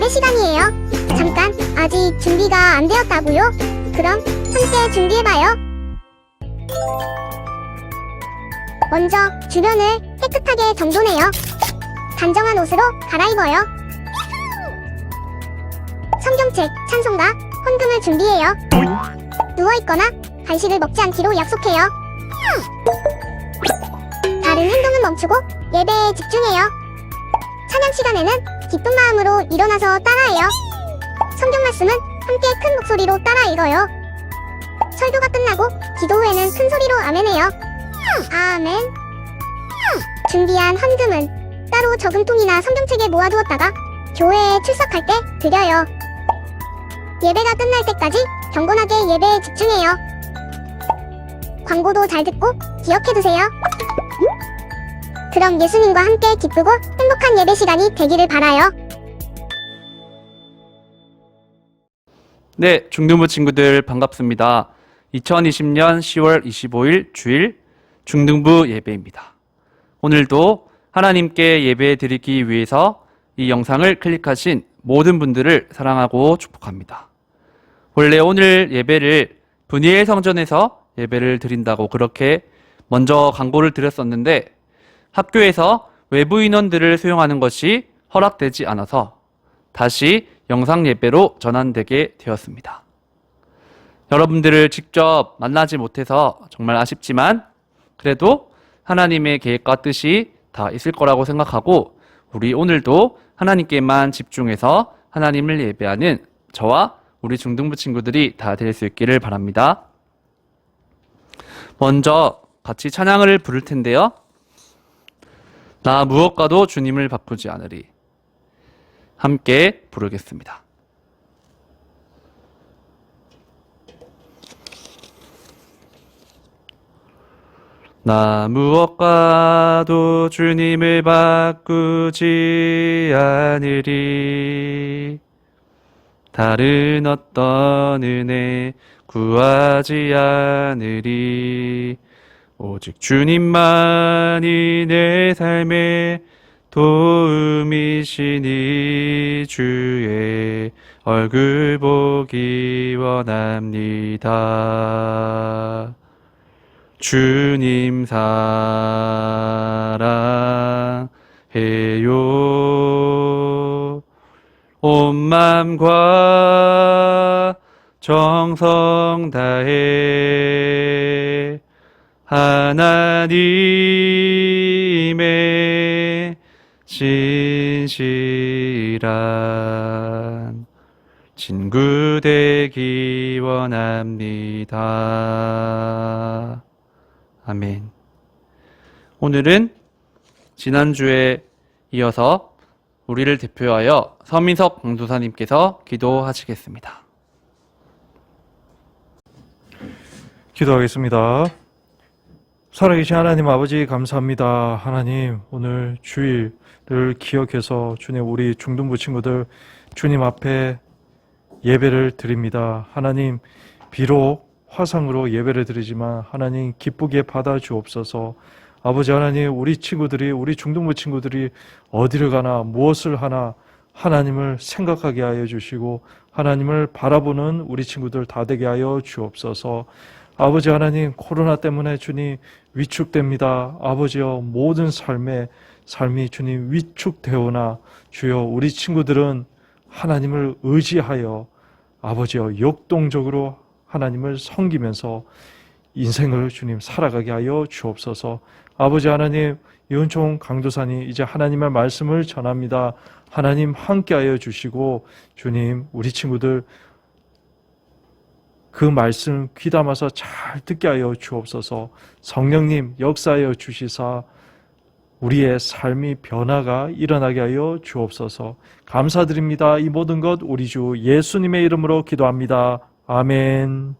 예배 시간이에요. 잠깐, 아직 준비가 안 되었다고요? 그럼 함께 준비해봐요. 먼저 주변을 깨끗하게 정돈해요. 단정한 옷으로 갈아입어요. 성경책, 찬송가, 헌금을 준비해요. 누워있거나 간식을 먹지 않기로 약속해요. 다른 행동은 멈추고 예배에 집중해요. 찬양 시간에는 기쁜 마음으로 일어나서 따라해요. 성경 말씀은 함께 큰 목소리로 따라 읽어요. 설교가 끝나고 기도 후에는 큰 소리로 아멘해요. 아멘. 준비한 헌금은 따로 저금통이나 성경책에 모아두었다가 교회에 출석할 때 드려요. 예배가 끝날 때까지 경건하게 예배에 집중해요. 광고도 잘 듣고 기억해두세요. 그럼 예수님과 함께 기쁘고 행복한 예배 시간이 되기를 바라요. 네, 중등부 친구들 반갑습니다. 2020년 10월 25일 주일 중등부 예배입니다. 오늘도 하나님께 예배 드리기 위해서 이 영상을 클릭하신 모든 분들을 사랑하고 축복합니다. 원래 오늘 예배를 분이엘 성전에서 예배를 드린다고 그렇게 먼저 광고를 드렸었는데 학교에서 외부 인원들을 수용하는 것이 허락되지 않아서 다시 영상 예배로 전환되게 되었습니다. 여러분들을 직접 만나지 못해서 정말 아쉽지만 그래도 하나님의 계획과 뜻이 다 있을 거라고 생각하고 우리 오늘도 하나님께만 집중해서 하나님을 예배하는 저와 우리 중등부 친구들이 다 될 수 있기를 바랍니다. 먼저 같이 찬양을 부를 텐데요. 나 무엇과도 주님을 바꾸지 않으리. 함께 부르겠습니다. 나 무엇과도 주님을 바꾸지 않으리. 다른 어떤 은혜 구하지 않으리. 오직 주님만이 내 삶의 도움이시니 주의 얼굴 보기 원합니다. 주님 사랑해요. 온 맘과 정성 다해 하나님의 진실한 친구 되기 원합니다. 아멘. 오늘은 지난주에 이어서 우리를 대표하여 서민석 강도사님께서 기도하시겠습니다. 기도하겠습니다. 살아계신 하나님 아버지 감사합니다. 하나님 오늘 주일을 기억해서 주님 우리 중등부 친구들 주님 앞에 예배를 드립니다. 하나님 비록 화상으로 예배를 드리지만 하나님 기쁘게 받아 주옵소서. 아버지 하나님 우리 친구들이 우리 중등부 친구들이 어디를 가나 무엇을 하나 하나님을 생각하게 하여 주시고 하나님을 바라보는 우리 친구들 다 되게 하여 주옵소서. 아버지 하나님 코로나 때문에 주님 위축됩니다. 아버지여 모든 삶이 주님 위축되오나 주여 우리 친구들은 하나님을 의지하여 아버지여 역동적으로 하나님을 섬기면서 인생을 주님 살아가게 하여 주옵소서. 아버지 하나님 이은총 강도사님 이제 하나님의 말씀을 전합니다. 하나님 함께하여 주시고 주님 우리 친구들 그 말씀 귀담아서 잘 듣게 하여 주옵소서. 성령님 역사하여 주시사 우리의 삶이 변화가 일어나게 하여 주옵소서. 감사드립니다. 이 모든 것 우리 주 예수님의 이름으로 기도합니다. 아멘.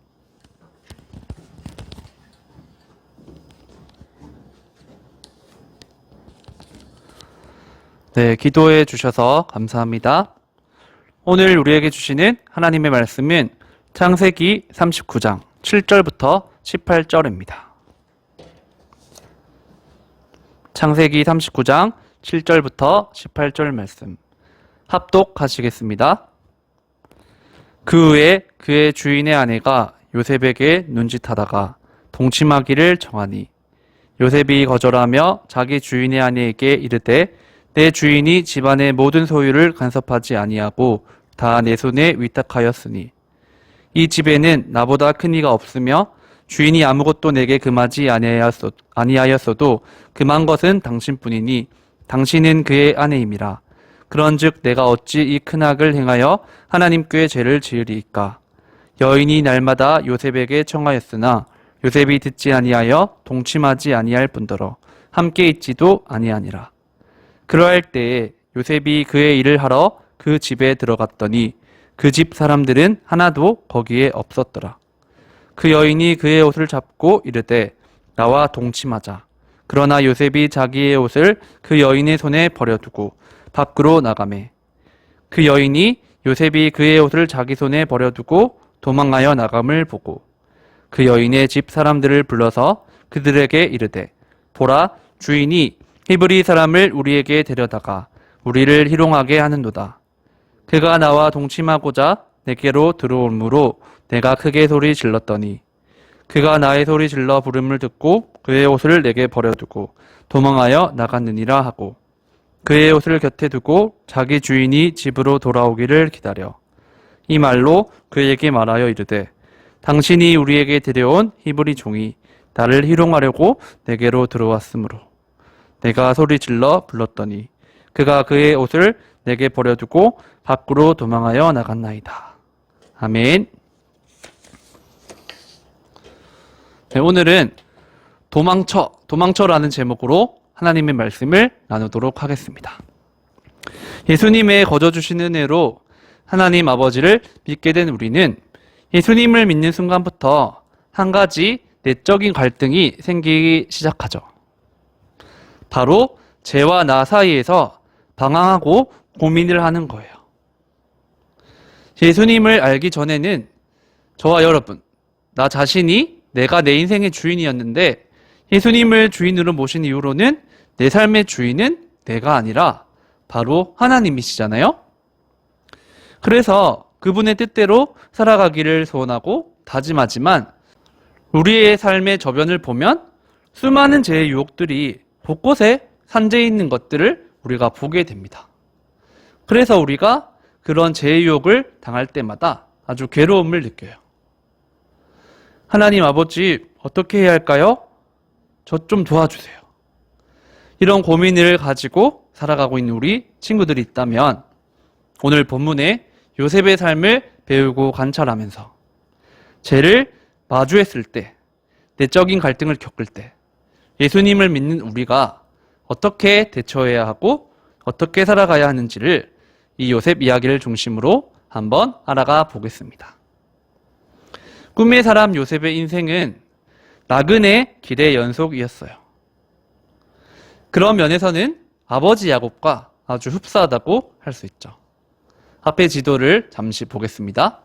네, 기도해 주셔서 감사합니다. 오늘 우리에게 주시는 하나님의 말씀은 창세기 39장 7절부터 18절입니다. 창세기 39장 7절부터 18절 말씀. 합독하시겠습니다. 그 후에 그의 주인의 아내가 요셉에게 눈짓하다가 동침하기를 정하니 요셉이 거절하며 자기 주인의 아내에게 이르되 내 주인이 집안의 모든 소유를 간섭하지 아니하고 다 내 손에 위탁하였으니 이 집에는 나보다 큰 이가 없으며 주인이 아무것도 내게 금하지 아니하였어도 금한 것은 당신뿐이니 당신은 그의 아내임이라. 그런즉 내가 어찌 이 큰 악을 행하여 하나님께 죄를 지으리이까. 여인이 날마다 요셉에게 청하였으나 요셉이 듣지 아니하여 동침하지 아니할 뿐더러 함께 있지도 아니하니라. 그러할 때에 요셉이 그의 일을 하러 그 집에 들어갔더니 그 집 사람들은 하나도 거기에 없었더라. 그 여인이 그의 옷을 잡고 이르되 나와 동침하자. 그러나 요셉이 자기의 옷을 그 여인의 손에 버려두고 밖으로 나가매 그 여인이 요셉이 그의 옷을 자기 손에 버려두고 도망하여 나감을 보고 그 여인의 집 사람들을 불러서 그들에게 이르되 보라 주인이 히브리 사람을 우리에게 데려다가 우리를 희롱하게 하는도다. 그가 나와 동침하고자 내게로 들어오므로 내가 크게 소리 질렀더니 그가 나의 소리 질러 부름을 듣고 그의 옷을 내게 버려두고 도망하여 나갔느니라 하고 그의 옷을 곁에 두고 자기 주인이 집으로 돌아오기를 기다려 이 말로 그에게 말하여 이르되 당신이 우리에게 데려온 히브리 종이 나를 희롱하려고 내게로 들어왔으므로 내가 소리 질러 불렀더니 그가 그의 옷을 내게 버려두고 밖으로 도망하여 나갔나이다. 아멘. 네, 오늘은 도망쳐라는 제목으로 하나님의 말씀을 나누도록 하겠습니다. 예수님의 거저 주신 은혜로 하나님 아버지를 믿게 된 우리는 예수님을 믿는 순간부터 한 가지 내적인 갈등이 생기기 시작하죠. 바로 죄와 나 사이에서 방황하고 고민을 하는 거예요. 예수님을 알기 전에는 저와 여러분, 나 자신이 내가 내 인생의 주인이었는데 예수님을 주인으로 모신 이후로는 내 삶의 주인은 내가 아니라 바로 하나님이시잖아요. 그래서 그분의 뜻대로 살아가기를 소원하고 다짐하지만 우리의 삶의 저변을 보면 수많은 죄의 유혹들이 곳곳에 산재해 있는 것들을 우리가 보게 됩니다. 그래서 우리가 그런 죄의 유혹을 당할 때마다 아주 괴로움을 느껴요. 하나님 아버지 어떻게 해야 할까요? 저 좀 도와주세요. 이런 고민을 가지고 살아가고 있는 우리 친구들이 있다면 오늘 본문에 요셉의 삶을 배우고 관찰하면서 죄를 마주했을 때, 내적인 갈등을 겪을 때 예수님을 믿는 우리가 어떻게 대처해야 하고 어떻게 살아가야 하는지를 이 요셉 이야기를 중심으로 한번 알아가 보겠습니다. 꿈의 사람 요셉의 인생은 나그네 길의 연속이었어요. 그런 면에서는 아버지 야곱과 아주 흡사하다고 할 수 있죠. 앞에 지도를 잠시 보겠습니다.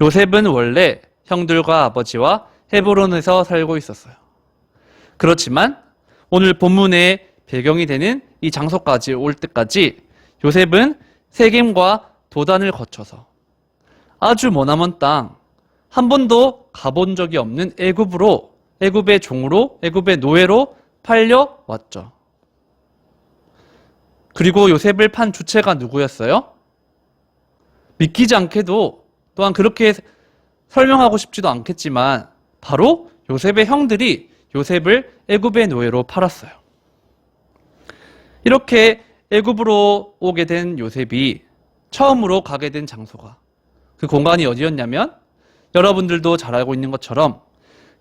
요셉은 원래 형들과 아버지와 헤브론에서 살고 있었어요. 그렇지만 오늘 본문의 배경이 되는 이 장소까지 올 때까지 요셉은 세겜과 도단을 거쳐서 아주 머나먼 땅, 한 번도 가본 적이 없는 애굽의 종으로, 애굽의 노예로 팔려왔죠. 그리고 요셉을 판 주체가 누구였어요? 믿기지 않게도 또한 그렇게 설명하고 싶지도 않겠지만 바로 요셉의 형들이 요셉을 애굽의 노예로 팔았어요. 이렇게 애굽으로 오게 된 요셉이 처음으로 가게 된 장소가 그 공간이 어디였냐면 여러분들도 잘 알고 있는 것처럼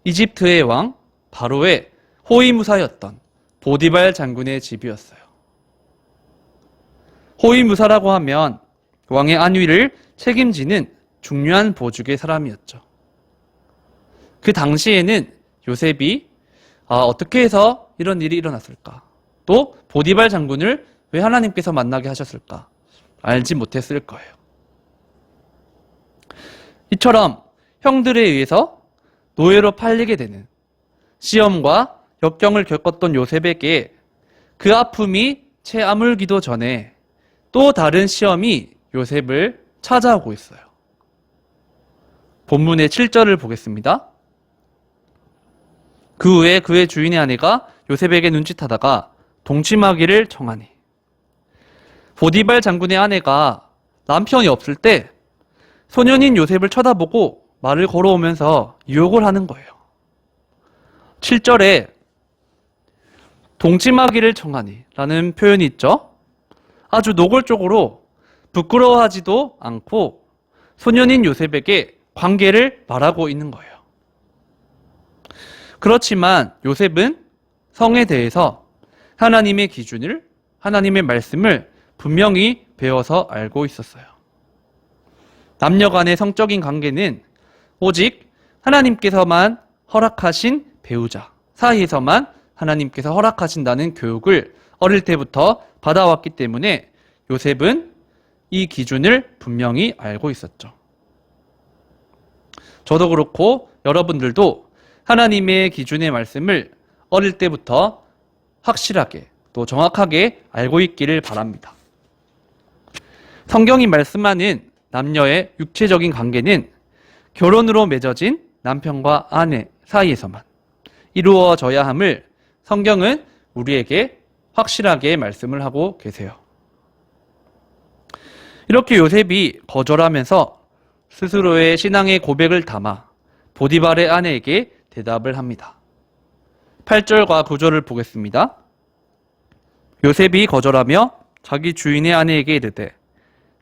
이집트의 왕 바로의 호위무사였던 보디발 장군의 집이었어요. 호위무사라고 하면 왕의 안위를 책임지는 중요한 보직의 사람이었죠. 그 당시에는 요셉이 어떻게 해서 이런 일이 일어났을까? 또 보디발 장군을 왜 하나님께서 만나게 하셨을까? 알지 못했을 거예요. 이처럼 형들에 의해서 노예로 팔리게 되는 시험과 역경을 겪었던 요셉에게 그 아픔이 채 아물기도 전에 또 다른 시험이 요셉을 찾아오고 있어요. 본문의 7절을 보겠습니다. 그 후에 그의 주인의 아내가 요셉에게 눈짓하다가 동침하기를 청하니. 보디발 장군의 아내가 남편이 없을 때 소년인 요셉을 쳐다보고 말을 걸어오면서 유혹을 하는 거예요. 7절에 동침하기를 청하니 라는 표현이 있죠. 아주 노골적으로 부끄러워하지도 않고 소년인 요셉에게 관계를 말하고 있는 거예요. 그렇지만 요셉은 성에 대해서 하나님의 기준을, 하나님의 말씀을 분명히 배워서 알고 있었어요. 남녀 간의 성적인 관계는 오직 하나님께서만 허락하신 배우자 사이에서만 하나님께서 허락하신다는 교육을 어릴 때부터 받아왔기 때문에 요셉은 이 기준을 분명히 알고 있었죠. 저도 그렇고 여러분들도 하나님의 기준의 말씀을 어릴 때부터 확실하게 또 정확하게 알고 있기를 바랍니다. 성경이 말씀하는 남녀의 육체적인 관계는 결혼으로 맺어진 남편과 아내 사이에서만 이루어져야 함을 성경은 우리에게 확실하게 말씀을 하고 계세요. 이렇게 요셉이 거절하면서 스스로의 신앙의 고백을 담아 보디발의 아내에게 대답을 합니다. 8절과 9절을 보겠습니다. 요셉이 거절하며 자기 주인의 아내에게 이르되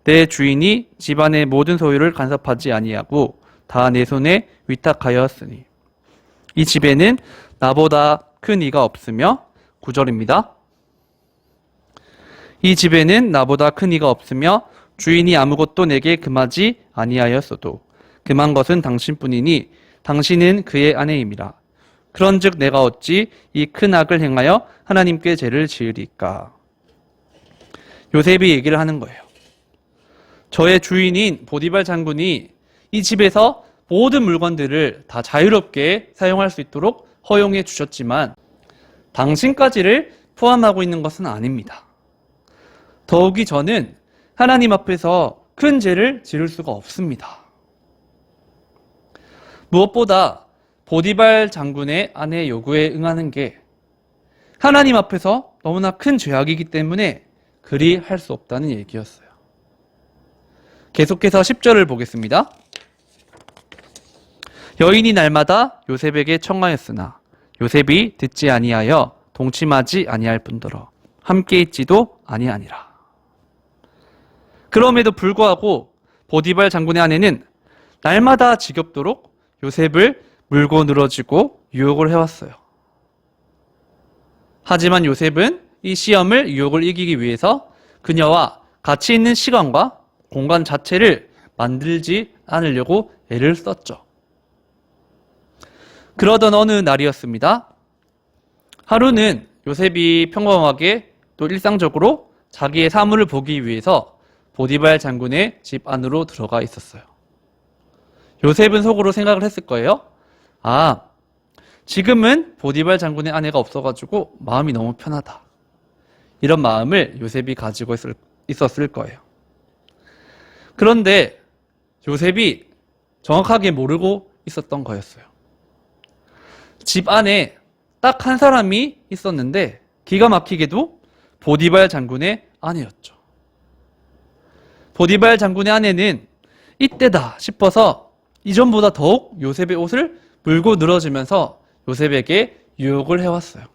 내 주인이 집안의 모든 소유를 간섭하지 아니하고 다 내 손에 위탁하였으니 이 집에는 나보다 큰 이가 없으며 9절입니다. 이 집에는 나보다 큰 이가 없으며 주인이 아무것도 내게 금하지 아니하였어도 금한 것은 당신뿐이니 당신은 그의 아내임이라. 그런즉 내가 어찌 이 큰 악을 행하여 하나님께 죄를 지으리까. 요셉이 얘기를 하는 거예요. 저의 주인인 보디발 장군이 이 집에서 모든 물건들을 다 자유롭게 사용할 수 있도록 허용해 주셨지만 당신까지를 포함하고 있는 것은 아닙니다. 더욱이 저는 하나님 앞에서 큰 죄를 지을 수가 없습니다. 무엇보다 보디발 장군의 아내의 요구에 응하는 게 하나님 앞에서 너무나 큰 죄악이기 때문에 그리 할 수 없다는 얘기였어요. 계속해서 10절을 보겠습니다. 여인이 날마다 요셉에게 청하였으나 요셉이 듣지 아니하여 동침하지 아니할 뿐더러 함께 있지도 아니하니라. 그럼에도 불구하고 보디발 장군의 아내는 날마다 지겹도록 요셉을 물고 늘어지고 유혹을 해왔어요. 하지만 요셉은 이 시험을 유혹을 이기기 위해서 그녀와 같이 있는 시간과 공간 자체를 만들지 않으려고 애를 썼죠. 그러던 어느 날이었습니다. 하루는 요셉이 평범하게 또 일상적으로 자기의 사물을 보기 위해서 보디발 장군의 집 안으로 들어가 있었어요. 요셉은 속으로 생각을 했을 거예요. 아, 지금은 보디발 장군의 아내가 없어가지고 마음이 너무 편하다. 이런 마음을 요셉이 가지고 있었을 거예요. 그런데 요셉이 정확하게 모르고 있었던 거였어요. 집 안에 딱 한 사람이 있었는데 기가 막히게도 보디발 장군의 아내였죠. 보디발 장군의 아내는 이때다 싶어서 이전보다 더욱 요셉의 옷을 물고 늘어지면서 요셉에게 유혹을 해왔어요.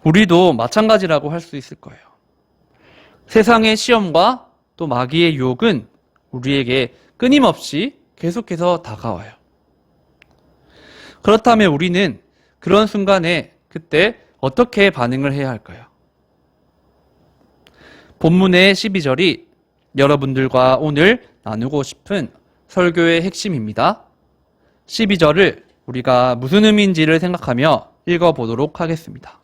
우리도 마찬가지라고 할 수 있을 거예요. 세상의 시험과 또 마귀의 유혹은 우리에게 끊임없이 계속해서 다가와요. 그렇다면 우리는 그런 순간에 그때 어떻게 반응을 해야 할까요? 본문의 12절이 여러분들과 오늘 나누고 싶은 설교의 핵심입니다. 12절을 우리가 무슨 의미인지를 생각하며 읽어보도록 하겠습니다.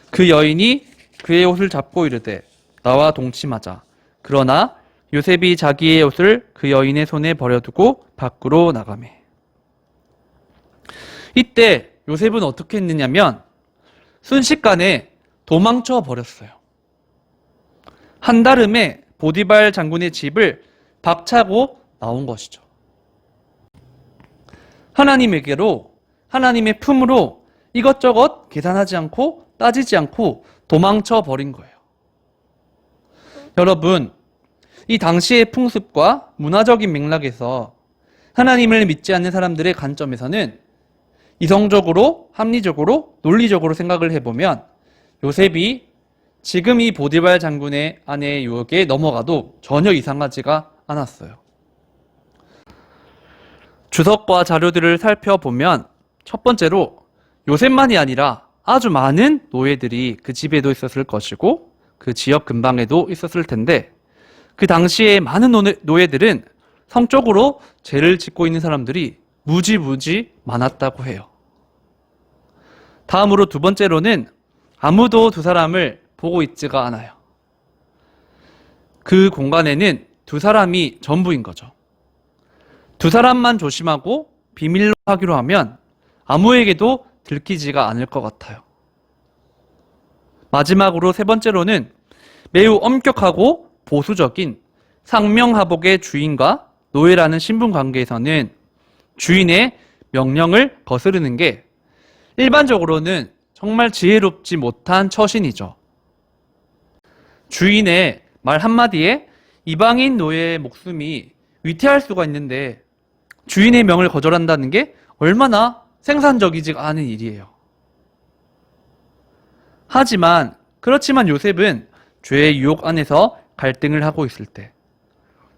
그 여인이 그의 옷을 잡고 이르되 나와 동침하자. 그러나 요셉이 자기의 옷을 그 여인의 손에 버려두고 밖으로 나가매. 이때 요셉은 어떻게 했느냐면 순식간에 도망쳐 버렸어요. 한달음에 보디발 장군의 집을 박차고 나온 것이죠. 하나님에게로, 하나님의 품으로 이것저것 계산하지 않고 따지지 않고 도망쳐 버린 거예요. 여러분, 이 당시의 풍습과 문화적인 맥락에서 하나님을 믿지 않는 사람들의 관점에서는 이성적으로, 합리적으로, 논리적으로 생각을 해보면 요셉이 지금 이 보디발 장군의 아내의 유혹에 넘어가도 전혀 이상하지가 않았어요. 주석과 자료들을 살펴보면 첫 번째로 요셉만이 아니라 아주 많은 노예들이 그 집에도 있었을 것이고 그 지역 근방에도 있었을 텐데 그 당시에 많은 노예들은 성적으로 죄를 짓고 있는 사람들이 무지무지 많았다고 해요. 다음으로 두 번째로는 아무도 두 사람을 보고 있지가 않아요. 그 공간에는 두 사람이 전부인 거죠. 두 사람만 조심하고 비밀로 하기로 하면 아무에게도 들키지가 않을 것 같아요. 마지막으로 세 번째로는 매우 엄격하고 보수적인 상명하복의 주인과 노예라는 신분 관계에서는 주인의 명령을 거스르는 게 일반적으로는 정말 지혜롭지 못한 처신이죠. 주인의 말 한마디에 이방인 노예의 목숨이 위태할 수가 있는데 주인의 명을 거절한다는 게 얼마나 생산적이지 않은 일이에요. 그렇지만 요셉은 죄의 유혹 안에서 갈등을 하고 있을 때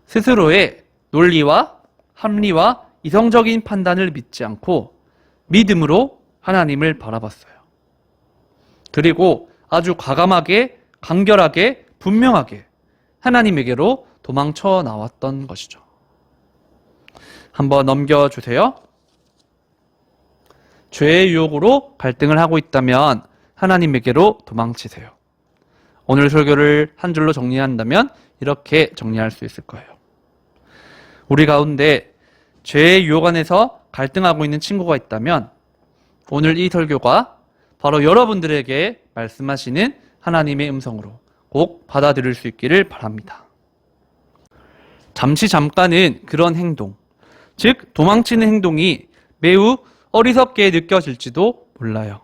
스스로의 논리와 합리와 이성적인 판단을 믿지 않고 믿음으로 하나님을 바라봤어요. 그리고 아주 과감하게, 간결하게, 분명하게 하나님에게로 도망쳐 나왔던 것이죠. 한번 넘겨주세요. 죄의 유혹으로 갈등을 하고 있다면 하나님에게로 도망치세요. 오늘 설교를 한 줄로 정리한다면 이렇게 정리할 수 있을 거예요. 우리 가운데 죄의 유혹 안에서 갈등하고 있는 친구가 있다면 오늘 이 설교가 바로 여러분들에게 말씀하시는 하나님의 음성으로 꼭 받아들일 수 있기를 바랍니다. 잠깐은 그런 행동, 즉 도망치는 행동이 매우 어리석게 느껴질지도 몰라요.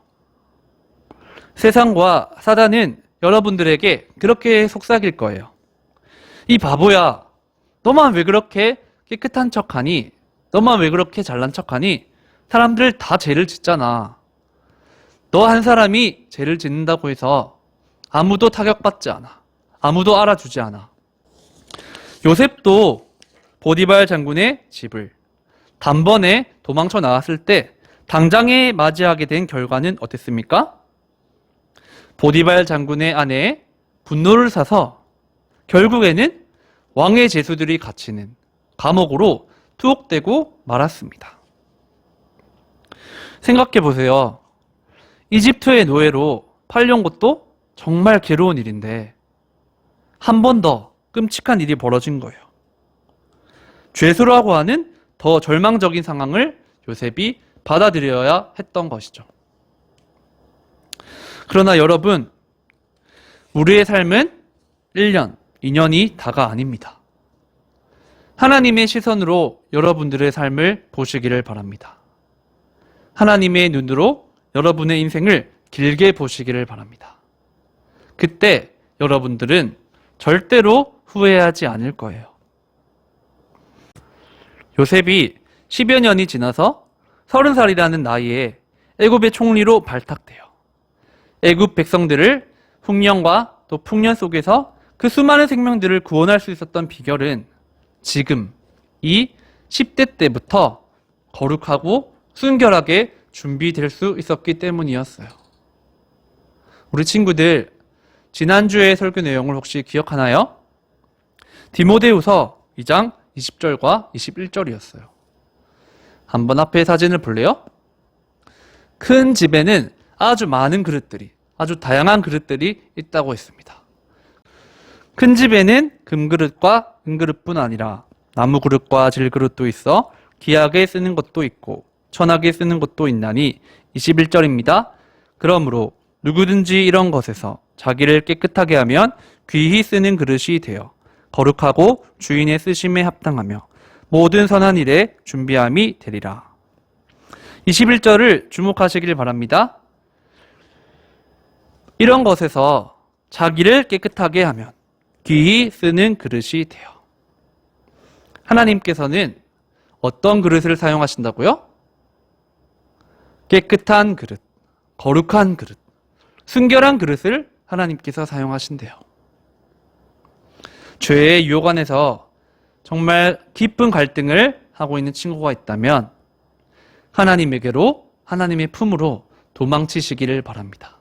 세상과 사단은 여러분들에게 그렇게 속삭일 거예요. 이 바보야, 너만 왜 그렇게 깨끗한 척하니? 너만 왜 그렇게 잘난 척하니? 사람들 다 죄를 짓잖아. 너 한 사람이 죄를 짓는다고 해서 아무도 타격받지 않아. 아무도 알아주지 않아. 요셉도 보디발 장군의 집을 단번에 도망쳐 나왔을 때 당장에 맞이하게 된 결과는 어땠습니까? 보디발 장군의 아내의 분노를 사서 결국에는 왕의 제수들이 갇히는 감옥으로 투옥되고 말았습니다. 생각해 보세요. 이집트의 노예로 팔려온 것도 정말 괴로운 일인데 한 번 더 끔찍한 일이 벌어진 거예요. 죄수라고 하는 더 절망적인 상황을 요셉이 받아들여야 했던 것이죠. 그러나 여러분, 우리의 삶은 1년, 2년이 다가 아닙니다. 하나님의 시선으로 여러분들의 삶을 보시기를 바랍니다. 하나님의 눈으로 여러분의 인생을 길게 보시기를 바랍니다. 그때 여러분들은 절대로 후회하지 않을 거예요. 요셉이 10여 년이 지나서 30살이라는 나이에 애굽의 총리로 발탁돼요. 애굽 백성들을 흉년과 또 풍년 속에서 그 수많은 생명들을 구원할 수 있었던 비결은 지금 이 10대 때부터 거룩하고 순결하게 준비될 수 있었기 때문이었어요. 우리 친구들, 지난주의 설교 내용을 혹시 기억하나요? 디모데후서 2장 20절과 21절이었어요. 한번 앞에 사진을 볼래요? 큰 집에는 아주 많은 그릇들이, 아주 다양한 그릇들이 있다고 했습니다. 큰 집에는 금그릇과 은그릇뿐 아니라 나무 그릇과 질그릇도 있어 귀하게 쓰는 것도 있고 천하게 쓰는 것도 있나니 21절입니다. 그러므로 누구든지 이런 것에서 자기를 깨끗하게 하면 귀히 쓰는 그릇이 되어 거룩하고 주인의 쓰심에 합당하며 모든 선한 일에 준비함이 되리라. 21절을 주목하시길 바랍니다. 이런 것에서 자기를 깨끗하게 하면 귀히 쓰는 그릇이 되어. 하나님께서는 어떤 그릇을 사용하신다고요? 깨끗한 그릇, 거룩한 그릇, 순결한 그릇을 하나님께서 사용하신대요. 죄의 유혹 안에서 정말 깊은 갈등을 하고 있는 친구가 있다면 하나님에게로, 하나님의 품으로 도망치시기를 바랍니다.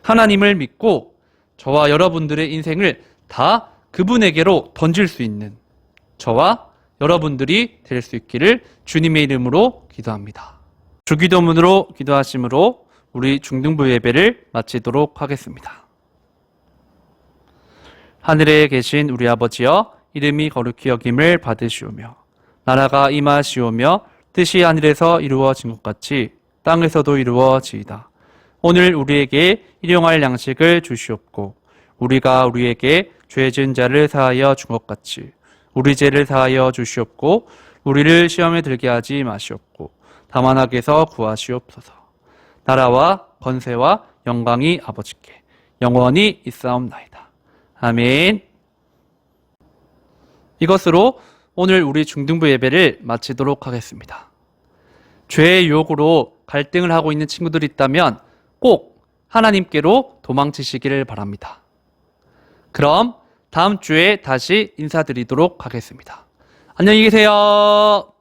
하나님을 믿고 저와 여러분들의 인생을 다 그분에게로 던질 수 있는 저와 여러분들이 될 수 있기를 주님의 이름으로 기도합니다. 주기도문으로 기도하심으로 우리 중등부 예배를 마치도록 하겠습니다. 하늘에 계신 우리 아버지여, 이름이 거룩히 여김을 받으시오며 나라가 임하시오며 뜻이 하늘에서 이루어진 것 같이 땅에서도 이루어지이다. 오늘 우리에게 일용할 양식을 주시옵고 우리가 우리에게 죄 지은 자를 사하여 준 것 같이 우리 죄를 사하여 주시옵고 우리를 시험에 들게 하지 마시옵고 다만 악에서 구하시옵소서. 나라와 권세와 영광이 아버지께 영원히 있사옵나이다. 아멘. 이것으로 오늘 우리 중등부 예배를 마치도록 하겠습니다. 죄의 유혹으로 갈등을 하고 있는 친구들이 있다면 꼭 하나님께로 도망치시기를 바랍니다. 그럼 다음 주에 다시 인사드리도록 하겠습니다. 안녕히 계세요.